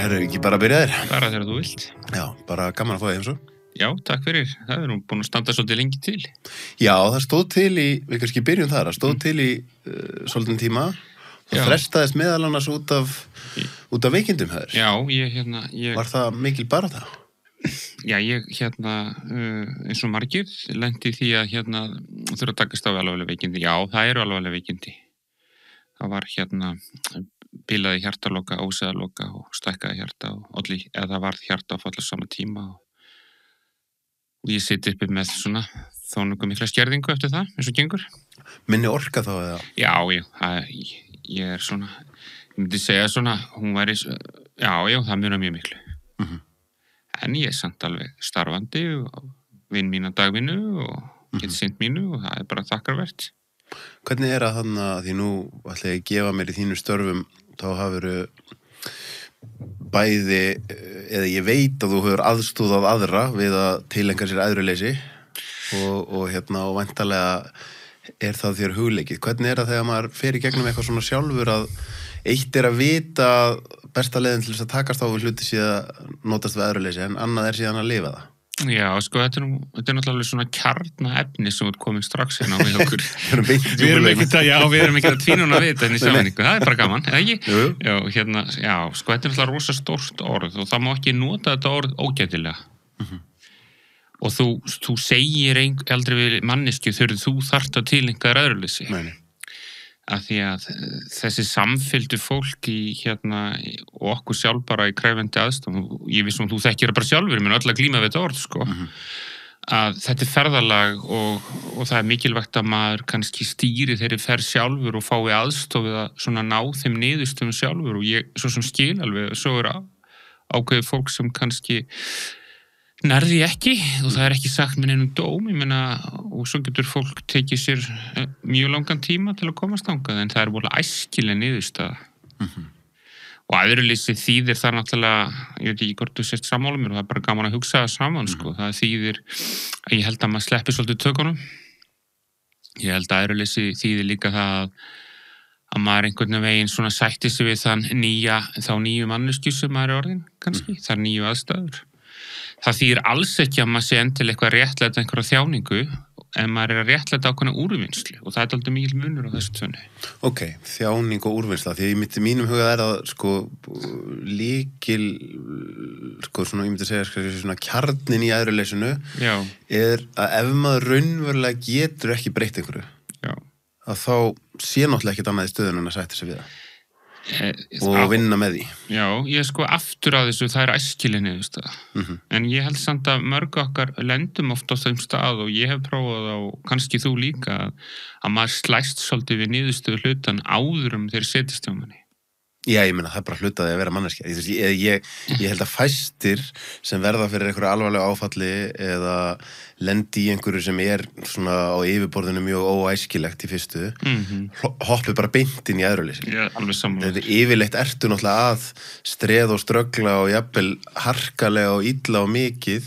Herru, ekki bara byrja þér? Bara þegar þú vilt. Já, bara gaman að fá þig eins og. Já, takk fyrir. Það er nú búin að standa svolítið lengi til. Já, það stóð til í, við kannski byrjum þar, það stóð til í svolítinn tíma. Það frestaðist meðal annars út af veikindum hér. Já, ég... Var það mikil bara það? Já, ég eins og margir lendi því að þurfa að takast á alvarleg veikindi. Já, það eru alvarleg veikindi. Það var bilaði hjartaloka, óseðaloka og stækkaði hjarta og eða það varð hjartaáfall á sama tíma og ég sitt uppi með svona þónungum mikla skerðingu eftir það, eins og gengur. Minni orka þá eða? Já, ég er svona, ég myndi segja svona, hún væri, já, það munar mjög miklu. En ég er samt alveg starfandi og vinn mína dagvinnu og get sinnt mínu og það er bara þakkarvert. Hvernig er það þannig að því nú ætla ég að gefa mér í þínu störfum, þá hafuru bæði, eða ég veit að þú hefur aðstúðað aðra við að tilengja sér æðruleysi og væntanlega er það þér hugleikið. Hvernig er það þegar maður fer í gegnum eitthvað svona sjálfur að eitt er að vita besta leiðin til þess að takast á við hluti síðan notast við æðruleysi en annað er síðan að lifa það? Já, sko, þetta er náttúrulega svona kjarnaefni sem er komin strax inn á við okkur. Við erum ekki að tvínuna við þetta en í sammenningu, það er bara gaman, eða ekki? Já, sko, þetta er náttúrulega rosa stórt orð og það má ekki nota þetta orð ógætilega. Og þú segir aldrei við manneskju þegar þú þarft að tileinka æðruleysi. Nei. Af því að þessi samfylgdu fólk í og okkur sjálf bara í kræfandi aðstæðum, ég vissum þú þekkir það bara sjálfur, menn öll að glíma við þetta orð, sko, að þetta er ferðalag og það er mikilvægt að maður kannski stýri þeirri ferð sjálfur og fái aðstofið að svona ná þeim niðurstöðum sjálfur og ég svo sem skil alveg, svo er ákveðið fólk sem kannski nærði ekki og það er ekki sagt með neinum dóm, ég meina, og svo getur fólk tekið sér mjög langan tíma til að komast þangað, en það er voru æskileg niðurstaða. Og æðruleysi þýðir það náttúrulega, ég veit ekki hvort þú sért sammála mér og það er bara gaman að hugsa það saman, sko, það þýðir að ég held að maður sleppi svolítið tökunum. Ég held að æðruleysi þýðir líka það að maður einhvern veginn svona sætti sig við þá nýju manneskju sem maður er orðin, kannski, þar nýju aðstæður. Það þýðir alls ekki að maður sé endilega eitthvað réttlæta einhverja þjáningu en maður er að réttlæta ákveðna úrvinnslu og það er aldrei mikil munur á þessu tvennu. Ok, þjáning og úrvinnsla, því í mínum huga er að lykil, svona ég myndi segja svona kjarnin í æðruleysinu er að ef maður raunverulega getur ekki breytt einhverju, að þá sé náttúrulega ekkert annað í stöðun en að sætta sig við það. Og vinna með því. Já, ég aftur að þessu, það er æskileg niðurstaða. En ég held samt að mörg okkar lendum oft á þeim stað og ég hef prófað og kannski þú líka að maður slæst svolítið við niðurstöðu hlutan áður þeir setjast hjá manni. Já, ég meina, það er bara hlutaði að vera manneskja. Ég held að fæstir sem verða fyrir einhverju alvarlegu áfalli eða lendi í einhverju sem er svona á yfirborðinu mjög óæskilegt í fyrstu, hoppi bara beint inn í æðruleysi. Já, alveg sammála. Þetta yfirleitt ertu náttúrulega að streða og ströggla og jafnvel harkalega og illa og mikið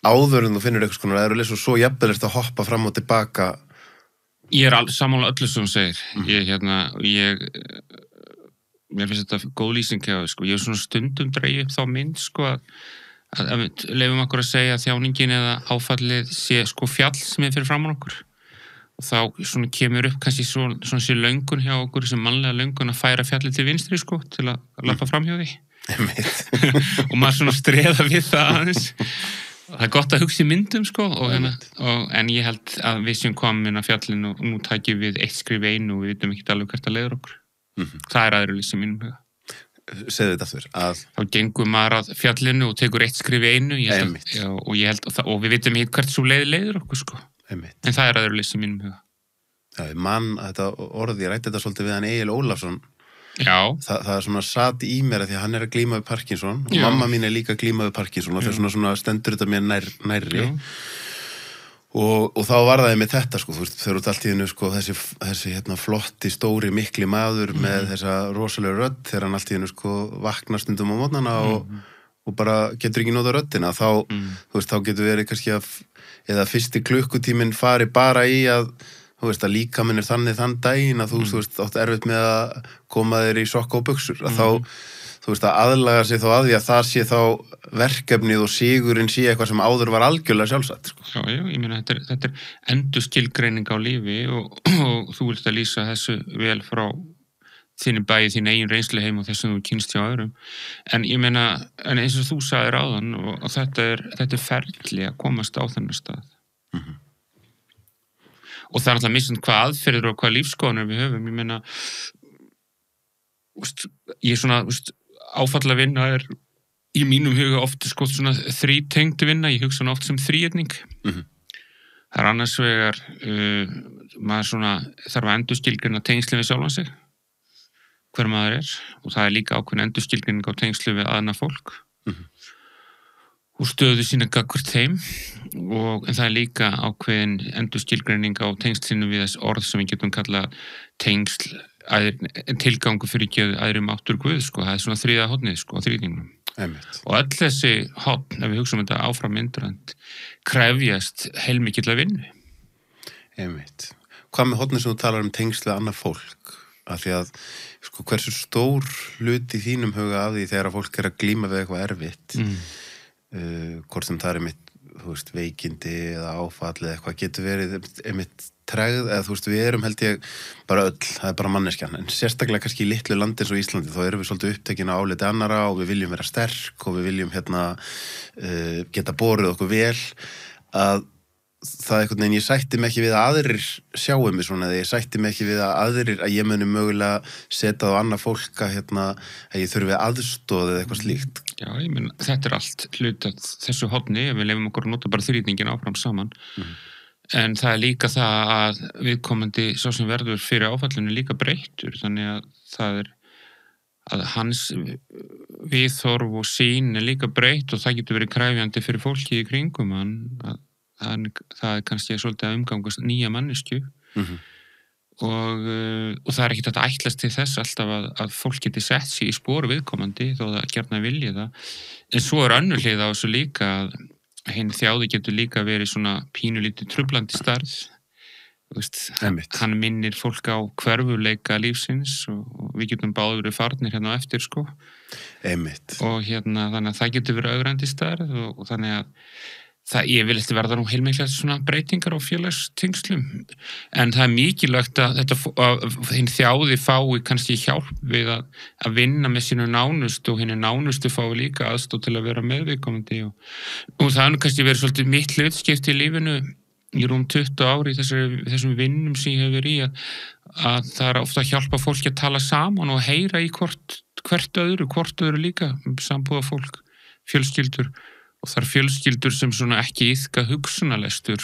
áður en þú finnur einhvers konar æðruleysi og svo jafnvel ertu að hoppa fram og tilbaka. Ég er sammála öllu sem þú segir. Mér finnst þetta góð lýsing hjá þau, sko. Ég hef svona stundum dreigið upp þá mynd, sko, að leyfum okkur að segja að þjáningin eða áfallið sé, sko, fjall sem er fyrir framan okkur. Og þá svona kemur upp kannski svona sé löngun hjá okkur, sem mannlega löngun að færa fjallið til vinstri, sko, til að lappa fram hjá því. Og maður svona streða við það aðeins. Það er gott að hugsa í myndum, sko, en ég held að við sem komin að fjallinu og nú tækjum við eitt skrif einu og við vitum ekki alveg hvert að leiður okkur. Það er æðruleysi mínum huga. Segðu þetta aftur. Þá gengur maður að fjallinu og tekur eitt skrif í einu og við vitum ekki hvert svo leiður okkur, sko. En það er æðruleysi mínum huga. Já, þetta orð, ég rætti þetta svolítið við hann Egil Ólafsson. Já. Það er svona satt í mér að því að hann er að glíma við Parkinson og mamma mín er líka að glíma við Parkinson og það er svona stendur þetta mér nærri. Og þá var það með þetta, sko, þú veist, þegar út allt í hennu, sko, þessi flotti, stóri, mikli maður með þessa rosalega rödd, þegar hann allt í hennu, sko, vaknar stundum á mótnana og bara getur ekki nota röddina, þá, þú veist, þá getur verið kannski eða fyrsti klukkutíminn fari bara í að, þú veist, að líkaminn þannig þann daginn að þú veist, átt erfitt með að koma þér í sokka og buxur, að þá, þú veist, að aðlaga sig þá að því að það sé þá verkefnið og sigurinn sé eitthvað sem áður var algjörlega sjálfsagt, sko. Já, ég meina, þetta er endurskilgreining á lífi og þú vilt að lýsa þessu vel frá þínu bæi, þín eigin reynslu heim og þessum þú kynst hjá öðrum. En ég meina, en eins og þú sagðir áðan og þetta er ferli að komast á þennan stað. Og það er alltaf misjandi hvað aðferðir og hvað lífskoðanir við höfum. Ég meina, ég svona, áfalla vinna er í mínum huga oft sko svona þrítengd vinna, ég hugsa oft sem þríetning. Það er annars vegar, maður svona þarf að endurskilgreina tengsli við sjálfan sig, hver maður er, og það er líka ákveðin endurskilgreining á tengslu við annað fólk og stöðu sína gagnvart þeim en það er líka ákveðin endurskilgreining á tengslinu við þess orð sem við getum kallað tengsl, tilgangu fyrir ekki aðri máttur Guð, sko, það er svona þriða hornið, sko, á þrýningnum. Og öll þessi horn, ef við hugsaum þetta áfram myndrand, krefjast heilmikill að vinnu. Hvað með hornið sem þú talar tengsl við annað fólk? Af því að, sko, hversu stór hluti í þínum huga af því þegar að fólk er að glíma við eitthvað erfitt, hvort sem það er mitt, þú veist, veikindi eða áfall eða eitthvað getur verið mitt tregð, eða þú veist, við erum held ég bara öll, það er bara manneskjan, en sérstaklega kannski í litlu landi eins og Íslandi, þá erum við svolítið upptekin á áliti annara og við viljum vera sterk og við viljum geta borið okkur vel, að það einhvern veginn, ég sætti mig ekki við að aðrir sjáu mig svona, eða ég sætti mig ekki við að ég muni mögulega setja á annað fólk að ég þurfi aðstoð eða eitthvað slíkt. Já, ég meina, þetta er allt hlut að þessu horni, við lefum okkur að nota bara þrýtningin áfram saman, en það er líka það að viðkomandi sá sem verður fyrir áfallinu líka breyttur, þannig að það er að hans viðhorf og sýn er líka breytt og það getur verið kræfjandi fyrir fólki í kringum hann, það er kannski svolítið að umgangast nýja mannesku og það er ekkert að ætlast til þess alltaf að fólk geti sett sig í spor viðkomandi þó það gjarna vilji það, en svo er önnur hlið á þessu líka að hinn þjáði getur líka verið svona pínulítið trublandi starf, hann minnir fólk á hverfuleika lífsins og við getum báður verið farnir hérna á eftir, sko. Og þannig að það getur verið ögrandi starf og þannig að ég vil eftir verða nú heilmiklega svona breytingar á félagstengslum, en það er mikilvægt að hinn þjáði fái kannski hjálp við að vinna með sínu nánustu og hinn nánustu fái líka aðstoð til að vera meðviðkomandi og það er kannski verið svolítið mitt hlutskipti í lífinu í rúm 20 ári í þessum vinnum sem ég hef verið í að það er ofta að hjálpa fólki að tala saman og heyra í hvort öðru líka, sambúða fólk, fjölskyldur. Og það er fjölskyldur sem svona ekki iðka hugsunarlestur,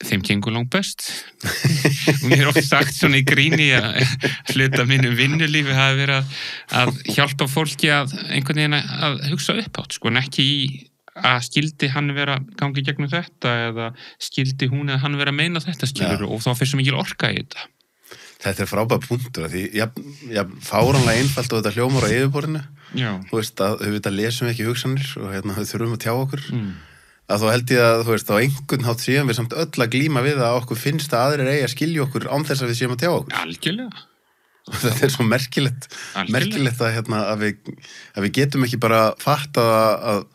þeim gengur langt best. Og mér er oft sagt svona í gríni að hluta mínu vinnulífi hafi verið að hjálpa fólki að einhvern veginn að hugsa uppátt, sko, en ekki í að skildi hann vera gangi gegnum þetta eða skildi hún eða hann vera að meina þetta, skilur, og þá fyrir svo mikil orka í þetta. Þetta er frábær punktur, því fáránlega einfalt og þetta hljómar á yfirborðinu. Þú veist, að við lesum ekki hugsanir og við þurfum að tjá okkur. Að þá held ég að, þú veist, á einhvern hátt síðan við samt öll að glíma við að okkur finnst að aðrir eigi að skilja okkur án þess að við séum að tjá okkur. Algjörlega. Þetta er svo merkilegt að við getum ekki bara fatta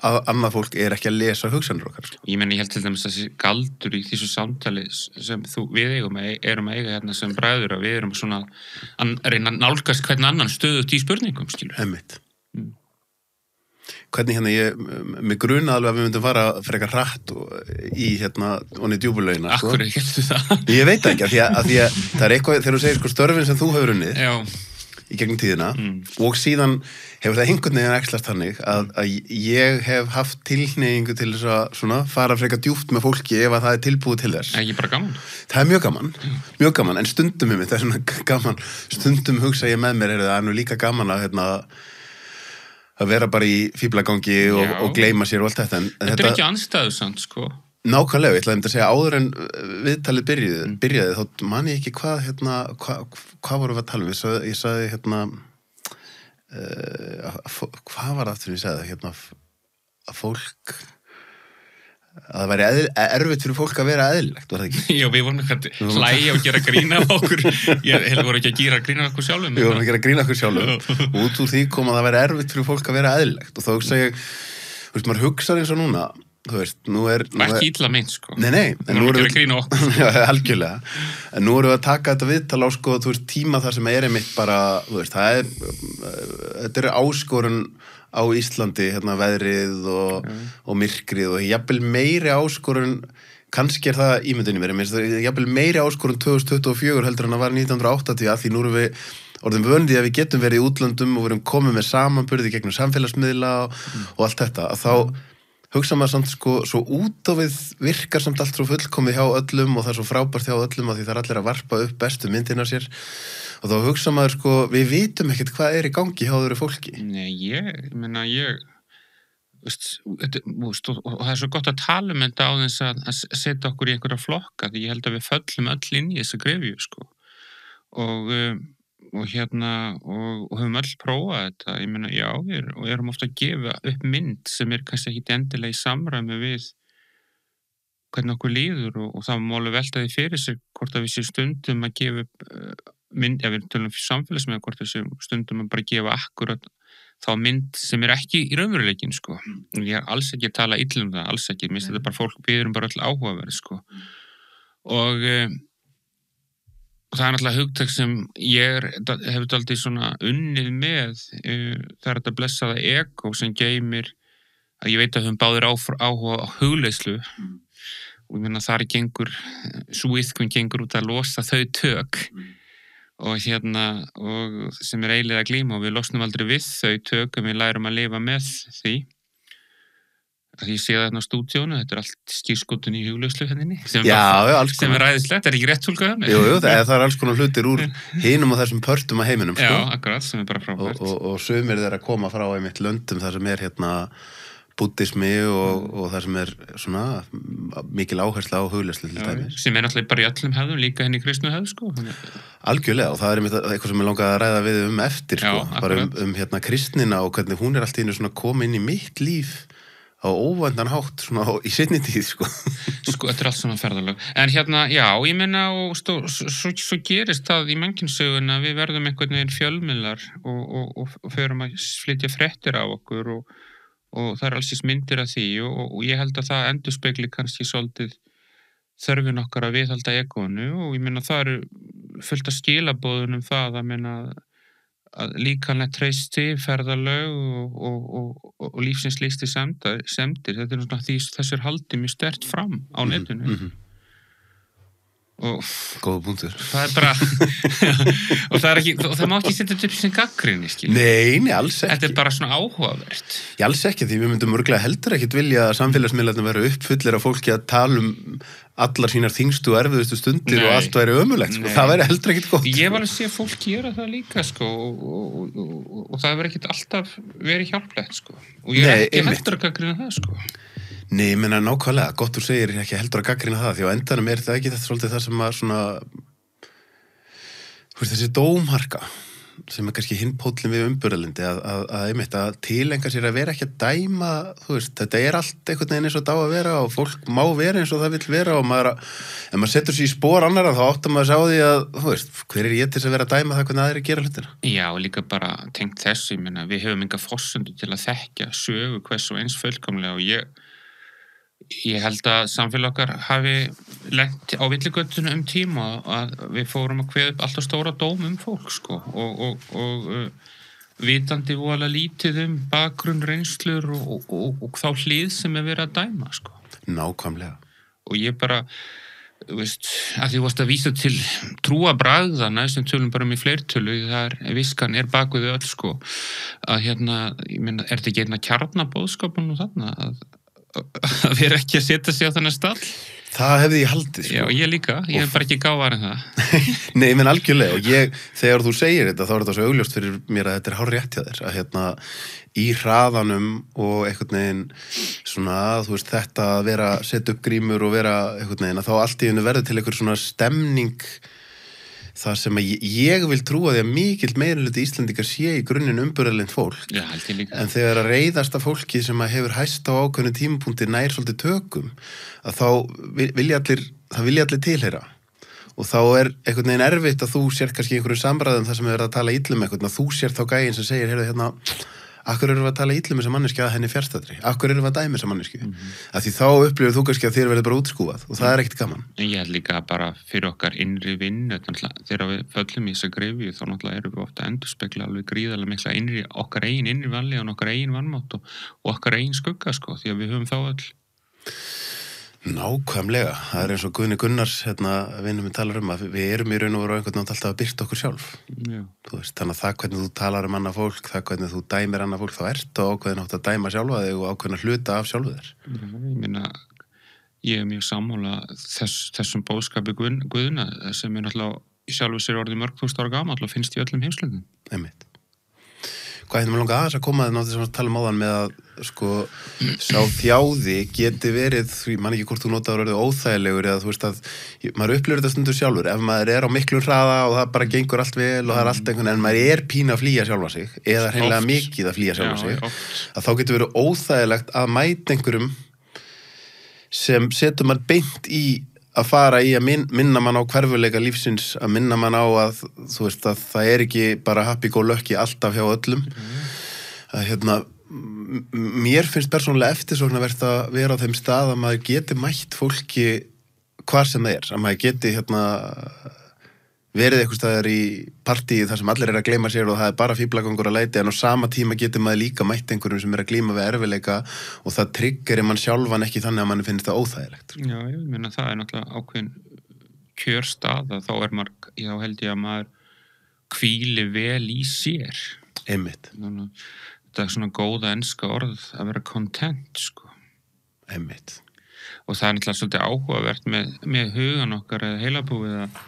að annað fólk er ekki að lesa hugsanir okkar. Ég meina, ég held til dæmis að þessi galdur í þessu samtali sem við erum að eiga hérna sem bræður, að við erum svona að reyna að nálgast hvern annan stöðugt í spurningum, skilur. Einmitt. Hvernig mig gruna alveg að við myndum fara frekar hratt í onni djúpulaugina. Akkur heldur það? Ég veit ekki, af því að það er eitthvað, þegar þú segir störfin sem þú hefur unnið í gegnum tíðina og síðan hefur það einhvern veginn æxlast þannig að ég hef haft tilhneigingu til þess að svona fara frekar djúpt með fólki ef að það er tilbúið til þess. Ekki bara gaman? Það er mjög gaman, en stundum það er svona gaman, stundum hugsa ég með mér það er nú líka gaman að vera bara í fíblagangi og gleyma sér og allt þetta. Þetta er ekki andstæðusamt, sko. Nákvæmlega, ég ætlaði að segja áður en viðtalið byrjaði, þá man ég ekki hvað vorum við að tala um. Ég sagði hvað var það aftur ég sagði, að fólk það væri erfitt fyrir fólk að vera eðlilegt, var það ekki? Já, við vorum eitthvað hlæja og gera grína á okkur. Ég voru ekki að gera grína á okkur sjálfum. Við vorum að gera grína á okkur sjálfum. Og út úr því kom að það væri erfitt fyrir fólk að vera eðlilegt. Og þá hugsa ég, þú veist, maður hugsa eins og núna, þú veist, nú er... Ekki illa meint, sko. Nei. Við vorum að gera grína á okkur. Já, algjörlega. En nú erum við að taka þetta viðtal á, sko, þú veist, tíma þar sem einmitt bara, þú veist, þetta er áskorun á Íslandi, hérna, veðrið og myrkrið og jafnvel meiri áskorun, kannski er það ímyndinni mér, jafnvel meiri áskorun 2024 heldur en það var 1980 að því nú erum við orðin vöndið að við getum verið í útlöndum og við erum komið með samanburði gegnum samfélagsmiðla og allt þetta, að þá hugsa maður samt sko, svo út á við virkar samt allt svo fullkomið hjá öllum og það er svo frábært hjá öllum að því það er allir að varpa upp bestu myndina sér og þá hugsa maður sko, við vitum ekkert hvað er í gangi hjá öðru fólki. Nei, og það er svo gott að tala um þetta á þess að setja okkur í einhverja flokka því ég held að við föllum öll inn í þessa grefju sko og höfum öll prófað þetta, ég meina, já, við erum ofta að gefa upp mynd sem er kannski ekki endilega í samræmi við hvernig okkur líður og það má alveg velta því fyrir sig hvort að við séum stundum að gefa upp mynd, við tölum fyrir samfélagsmiðla hvort við séum stundum að bara gefa akkurat þá mynd sem er ekki í raunveruleikin, sko. Ég er alls ekki að tala illa um það, alls ekki, minnst þetta bara fólk, við erum bara öll áhugaverð, sko. Og það er náttúrulega hugtak sem ég hefur daldið svona unnið með, það er þetta blessaða ego sem geymir, að ég veit að höfum báðir áhuga á hugleiðslu og ég meina þar gengur, sú iðkun gengur út að losa þau tök og og sem er eiginlega að glíma og við losnum aldrei við þau tök en við lærum að lifa með því. Að ég sé það hérna á stúdíónu, þetta er allt skírskotun í hugleiðslu henni sem er ræðislegt, er ekki rétt túlkað? Jú, það er alls konar hlutir úr hinum og þessum pörtum að heiminum, sko. Já, akkurat, sem er bara frábært. Og sumir þeir að koma frá einmitt löndum þar sem er búddismi og það sem er svona mikil áhersla á hugleiðslu til dæmis. Sem er náttúrulega bara í öllum hefðum, líka henni í kristnu hefð, sko. Algjörlega, og það er einmitt eitthvað sem ég langaði að ræða við eftir, sko. Bara kristnina og hvernig hún er allt í einu svona komið inn í mitt líf á óvæntan hátt, svona í seinni tíð, sko. Sko, þetta er allt svona ferðalög. En já, ég meina, og svo gerist það í mannkynssöguna, við verðum einhvern veginn fjölmiðlar og förum að flytja fréttir af okkur og það er alls myndir af því og ég held að það endurspegli kannski svolítið þörfin okkar að viðhalda egónu og ég meina það eru fullt af skilaboðun það að líkanlega treysti, ferðalög og lífsins listi semdir. Þetta er náttúrulega þessu er haldið mjög sterkt fram á netinu. Góða punktur. Það er bara og það má ekki setja þetta upp sem gagnrýni, skilur. Nei, alls ekki. Þetta er bara svona áhugavert. Ég alls ekki, því við myndum örugglega heldur ekkit vilja að samfélagsmiðlarnir vera uppfullir af fólki að tala allar sínar þyngstu og erfiðustu stundir og allt væri ömurlegt, sko. Það væri heldur ekkit gott. Ég var að sé fólk gera það líka, sko, og það verið ekkit alltaf verið hjálplegt, sko. Og ég er ekki heldur að gagnrýna það, sko. Nei, ég meina nákvæmlega, gott þú segir ekki heldur að gagnrýna það, því á endanum er það ekki þetta svolítið það sem að svona þessi dómharka sem er kannski hinn póllinn við umburðarlyndi að einmitt að tilenga sér að vera ekki að dæma, þú veist, þetta er allt einhvern veginn eins og það á að vera og fólk má vera eins og það vill vera og ef maður setur sér í spor annarra þá áttar maður að sjá því að, þú veist, hver er ég til að vera að dæma það hvernig aðrir gera hlutina? Já, líka bara tengt þessu, ég meina, við höfum enga forsendu til að þekkja sögu hvers og eins fullkomlega og ég held að samfélag okkar hafi lent á villigötunum tíma að við fórum að kveða upp alltaf stóra dóm fólk, sko, og vitandi voðalega lítið bakgrunn, reynslur og þá hlið sem er verið að dæma, sko. Nákvæmlega. Og ég bara, veist, að því varst að vísa til trúarbragðana sem tölum bara í fleirtölu, þar viskan er bak við öll, sko, að ég meina, er þetta ekki einna kjarnabóðskapun og þarna að vera ekki að setja sig á þannig stað? Það hefði ég haldið, sko. Já, ég líka, ég hef bara ekki gáðar en það. Nei, menn algjörlega, og þegar þú segir þetta, þá er þetta svo augljóst fyrir mér að þetta er hárrétt hjá þér, að í hraðanum og einhvern veginn svona, þú veist, þetta að setja upp grímur og vera einhvern veginn, að þá allt í hennu verður til einhver svona stemning það sem að ég vil trúa því að mikill meirihluti Íslendingar sé í grunninn umburðarlynt fólk. Já, held ég líka. En þegar að reiðasta fólki sem að hefur hæst á ákveðnu tímapunkti nær svolítið tökum, að þá vilja allir tilheyra. Og þá einhvern veginn erfitt að þú sér kannski einhverju samræðum þar sem er að tala illum eitthvað, að þú sér þá gæinn sem segir, heyrðu hérna, akkur eru við að tala illum þessa manneskju að henni fjärstættri? Akkur eru við að dæmi þessa manneskju? Af því þá upplifir þú kannski að þér verður bara útskúfað og það ekkert gaman. En ég held líka bara fyrir okkar innri vinnu, þegar við föllum í þessa gryfju, þá náttúrulega erum við ofta að endurspegla alveg gríðarlega mikla okkar eigin innri vanlíðan, okkar eigin vanmátt og okkar eigin skugga, sko, því að við höfum þá öll. Nákvæmlega, það eins og Guðni Gunnars vinnum við talar að við erum í raun og veru einhvern veginn alltaf að birta okkur sjálf. Já. Þú veist, þannig að það hvernig þú talar annað fólk, það hvernig þú dæmir annað fólk, þá ertu ákveðin átt að dæma sjálfa þig og ákveðin að hluta af sjálfu þér. Já, ég meina, ég mjög sammála þessum boðskapi Guðna sem náttúrulega í sjálfu sér orðið mörg 1000 ára gamall og finnst í öllum heimslöndum. Einmitt. Hvað mér langar aðeins að koma þess að tala áðan með að sko sá þjáði geti verið, því man ekki hvort þú notaður orðið óþægilegur eða þú veist að maður upplifir þetta stundur sjálfur, ef maður er á miklu hraða og það bara gengur allt vel og það allt einhvern en maður pínu að flýja sjálfa sig eða hreinlega mikið að flýja sjálfa sig að þá getur verið óþægilegt að mæta einhverjum sem setur maður beint í að fara í að minna mann á hverfuleika lífsins, að minna mann á að þú veist að það ekki bara happy go lucky alltaf hjá öllum að mér finnst persónulega eftirsóknarvert að vera á þeim stað að maður geti mætt fólki hvar sem það að maður geti verið eitthvað staðar í partíi þar sem allir að gleyma sér og það bara fíflagangur að leita en á sama tíma getur maður líka mætt einhverjum sem að glíma við erfiðleika og það triggerir mann sjálfan ekki þannig að mann finnst það óþægilegt. Já, ég meina það náttúrulega ákveðin kjörstað þá held ég að maður hvíli vel í sér. Einmitt. Þetta svona góða enska orð að vera content, sko. Einmitt. Og það náttúrulega svolítið áhugavert með hugan okkar eða heilabúið að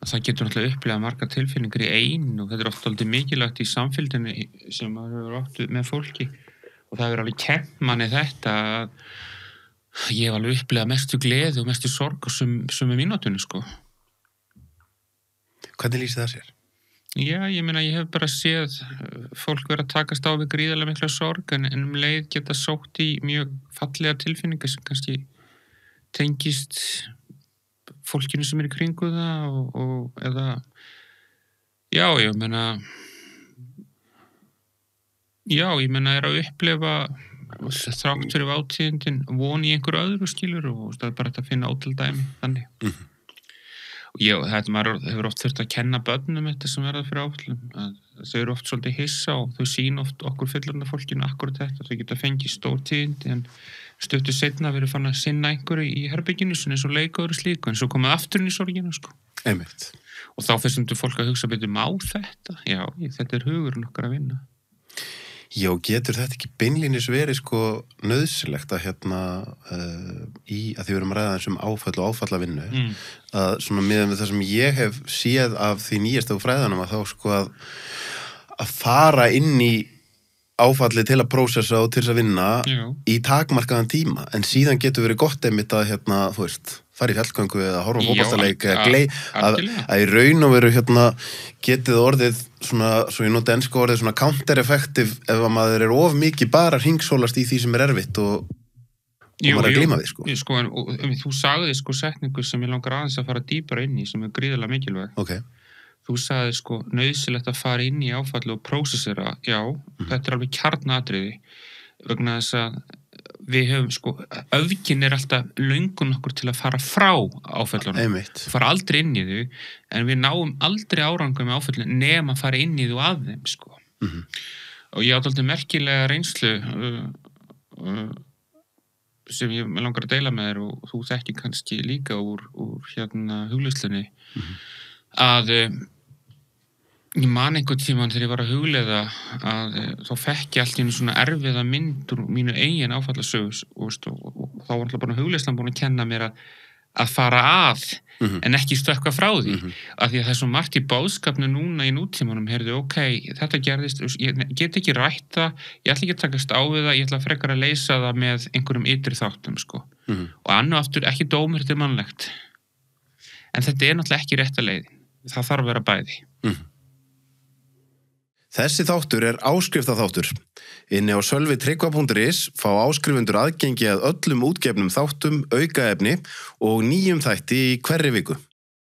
það getur náttúrulega upplegað margar tilfinningar í einu og þetta oft alveg mikilvægt í samfélginu sem maður hefur átt með fólki og það hefur alveg kennt manni þetta að ég hef alveg upplegað mestu gleði og mestu sorg og sömu mínútunni, sko. Hvernig lýsir það sér? Já, ég meina, ég hef bara séð fólk vera að takast á við gríðarlega mikla sorg en leið geta sótt í mjög fallega tilfinningar sem kannski tengist fólkinu sem í kringu það eða ég meina að upplifa þrátt fyrir átíðindin von í einhverju öðru skilur og það bara að finna ótal dæmi þannig. Og maður hefur oft þurft að kenna börnum þetta sem verða fyrir áfallum að þau eru oft svolítið hissa og þau sína oft okkur fullorðna fólkinu akkurat þetta, þau geta fengið stór tíðindi en stuttu seinna verið fann að sinna einhverju í herbygginu eins og leikaður slíku en svo komið aftur inn í sorgina, sko. Einmitt. Og þá fyrstum fólk að hugsa betur má þetta? Já, þetta er hugurinn okkar að vinna. Já, getur þetta ekki beinlínis verið sko nauðsynlegt að að því við erum að ræða þessum áfall og áfallavinnu að svona miðað við það sem ég hef séð af því nýjasta úr fræðanum að þá sko að fara inn í áfalli til að prósessa og til þess að vinna í takmarkaðan tíma en síðan getur verið gott einmitt að þú veist fara í fjallgöngu eða horfa á fótboltaleik að í raun og veru getið orðið svona, svo ég nota enska orðið svona counter-effective ef að maður er of mikið bara hringsólast í því sem er erfitt og maður að glíma við, sko. Sko þú sagði sko setningu sem ég langar aðeins að fara dýpra inn í sem er gríðarlega mikilvæg. Okay. Þú sagði sko nauðsynlegt að fara inn í áfalli og prósessera, þetta er alveg kjarnatriði vegna þess að við höfum sko, öfgin er alltaf löngun okkur til að fara frá áföllunum. Við fara aldrei inn í þau, en við náum aldrei árangum með áföllunum nema að fara inn í þau að þeim, sko. Og ég átti alltaf merkilega reynslu sem ég langar að deila með þér og þú þekki kannski líka úr hugleiðslunni að ég man einhvern tímann þegar ég var að hugleiða að þá fekk ég allt í einu svona erfiða mynd úr mínu eigin áfallasögu og þá var alltaf bara hugleiðslan búin að kenna mér að fara að en ekki stökkva frá því af því að það er svo margt í boðskapnu núna í nútímanum, heyrðu, þetta gerðist ég get ekki rætt það, ég ætla ekki að takast á við það, ég ætla frekar að leysa það með einhverjum ytri þáttum, sko og annu aftur ekki dómur, þetta er mannlegt en þetta er náttúrulega ekki rétta leiðin það þarf að vera bæði. Þessi þáttur áskriftaþáttur. Inni á sölvitryggva.is fá áskrifundur aðgengi að öllum útgefnum þáttum, aukaefni og nýjum þætti í hverri viku.